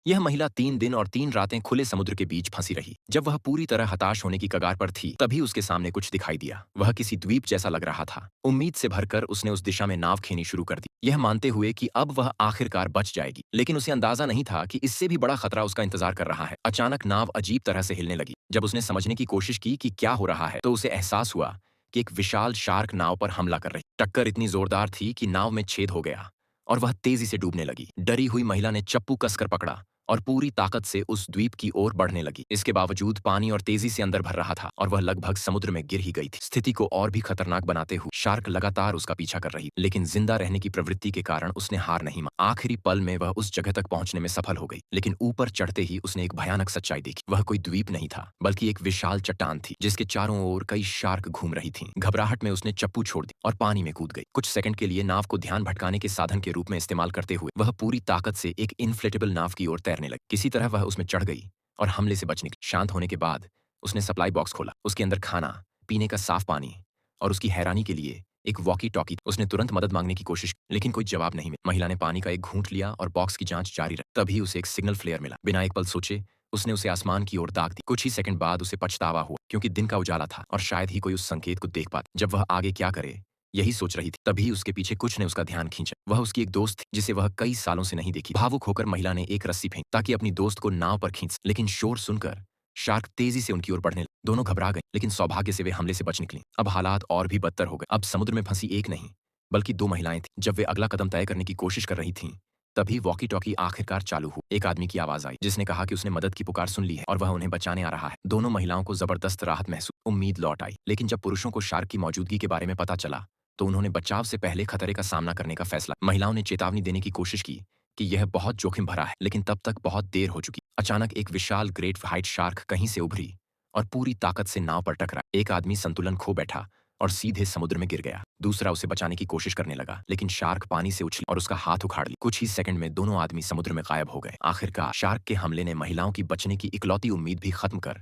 यह महिला 3 दिन और 3 रातें खुले समुद्र के बीच फंसी रही। जब वह पूरी तरह हताश होने की कगार पर थी, तभी उसके सामने कुछ दिखाई दिया। वह किसी द्वीप जैसा लग रहा था। उम्मीद से भरकर उसने उस दिशा में नाव खींचनी शुरू कर दी, यह मानते हुए कि अब वह आखिरकार बच जाएगी। लेकिन उसे अंदाजा नहीं था कि इससे भी बड़ा खतरा उसका इंतजार कर रहा है। अचानक नाव अजीब तरह से हिलने लगी। जब उसने समझने की कोशिश की कि क्या हो रहा है, तो उसे एहसास हुआ कि एक विशाल शार्क नाव पर हमला कर रही। टक्कर इतनी जोरदार थी कि नाव में छेद हो गया और वह तेजी से डूबने लगी। डरी हुई महिला ने चप्पू कसकर पकड़ा और पूरी ताकत से उस द्वीप की ओर बढ़ने लगी। इसके बावजूद पानी और तेजी से अंदर भर रहा था और वह लगभग समुद्र में गिर ही गई थी। स्थिति को और भी खतरनाक बनाते हुए शार्क लगातार उसका पीछा कर रही, लेकिन जिंदा रहने की प्रवृत्ति के कारण उसने हार नहीं मानी। आखिरी पल में वह उस जगह तक पहुंचने में सफल हो गई, लेकिन ऊपर चढ़ते ही उसने एक भयानक सच्चाई देखी। वह कोई द्वीप नहीं था, बल्कि एक विशाल चट्टान थी, जिसके चारों ओर कई शार्क घूम रही थीं। घबराहट में उसने चप्पू छोड़ दी और पानी में कूद गई। कुछ सेकंड के लिए नाव को ध्यान भटकाने के साधन के रूप में इस्तेमाल करते हुए वह पूरी ताकत से एक इन्फ्लेटेबल नाव की ओर तैरने लगी। किसी तरह वह उसमें चढ़ गई और हमले से बच निकली। शांत होने के बाद उसने सप्लाई बॉक्स खोला। उसके अंदर खाना, पीने का साफ पानी और उसकी हैरानी के लिए एक वॉकी टॉकी। उसने तुरंत मदद मांगने की कोशिश की, लेकिन कोई जवाब नहीं मिला। महिला ने पानी का एक घूंट लिया और बॉक्स की जांच जारी रखी। तभी उसे एक सिग्नल फ्लेयर मिला। बिना एक पल सोचे उसने उसे आसमान की ओर दाग दी। कुछ ही सेकंड बाद उसे पछतावा हुआ, क्योंकि दिन का उजाला था और शायद ही कोई उस संकेत को देख पाता। जब वह आगे क्या करे यही सोच रही थी, तभी उसके पीछे कुछ ने उसका ध्यान खींचा। वह उसकी एक दोस्त थी, जिसे वह कई सालों से नहीं देखी। भावुक होकर महिला ने एक रस्सी फेंकी ताकि अपनी दोस्त को नाव पर खींच, लेकिन शोर सुनकर शार्क तेजी से उनकी ओर बढ़ने लगा। दोनों घबरा गए, लेकिन सौभाग्य से वे हमले से बच निकली। अब हालात और भी बदतर हो गए। अब समुद्र में फंसी एक नहीं, बल्कि 2 महिलाएं थीं। जब वे अगला कदम तय करने की कोशिश कर रही थीं, तभी वॉकी टॉकी आखिरकार चालू हुआ। एक आदमी की आवाज आई, जिसने कहा कि उसने मदद की पुकार सुन ली है और वह उन्हें बचाने आ रहा है। दोनों महिलाओं को जबरदस्त राहत महसूस, उम्मीद लौट आई। लेकिन जब पुरुषों को शार्क की मौजूदगी के बारे में पता चला, तो उन्होंने बचाव से पहले खतरे का सामना करने का फैसला। महिलाओं ने चेतावनी देने की कोशिश की कि यह बहुत जोखिम भरा है, लेकिन तब तक बहुत देर हो चुकी। अचानक एक विशाल ग्रेट व्हाइट शार्क कहीं से उभरी और पूरी ताकत से नाव पर टकरा। एक आदमी संतुलन खो बैठा और सीधे समुद्र में गिर गया। दूसरा उसे बचाने की कोशिश करने लगा, लेकिन शार्क पानी से उछली और उसका हाथ उखाड़ लिया। कुछ ही सेकंड में दोनों आदमी समुद्र में गायब हो गए। आखिरकार शार्क के हमले ने महिलाओं की बचने की इकलौती उम्मीद भी खत्म कर